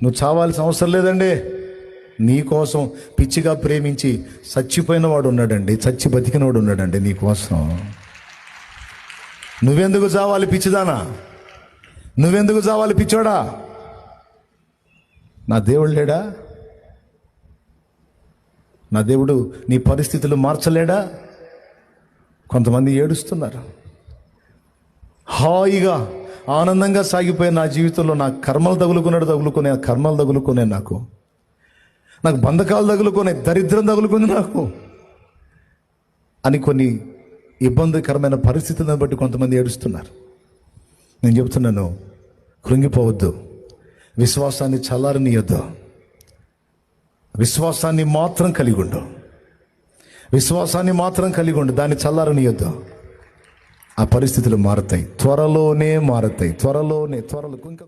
నువ్వు చావాల్సిన అవసరం లేదండి. నీ కోసం పిచ్చిగా ప్రేమించి చచ్చిపోయిన వాడు ఉన్నాడండి, చచ్చి బతికినవాడు ఉన్నాడండి నీ కోసం. నువ్వెందుకు చావాలి పిచ్చిదానా? నువ్వెందుకు చావాలి పిచ్చోడా? నా దేవుడు లేడా? నా దేవుడు నీ పరిస్థితులు మార్చలేడా? కొంతమంది ఏడుస్తున్నారు. హాయిగా ఆనందంగా సాగిపోయే నా జీవితంలో నా కర్మలు తగులుకునే నాకు బంధకాలు తగులుకునే, దరిద్రం తగులుకుంది నాకు అని కొన్ని ఇబ్బందికరమైన పరిస్థితులను బట్టి కొంతమంది ఏడుస్తున్నారు. నేను చెబుతున్నాను, కృంగిపోవద్దు. విశ్వాసాన్ని చల్లారనీయొద్దు. విశ్వాసాన్ని మాత్రం కలిగి ఉండు. దాన్ని చల్లారనీయొద్దు. ఆ పరిస్థితులు మారతాయి, త్వరలో ఇంకా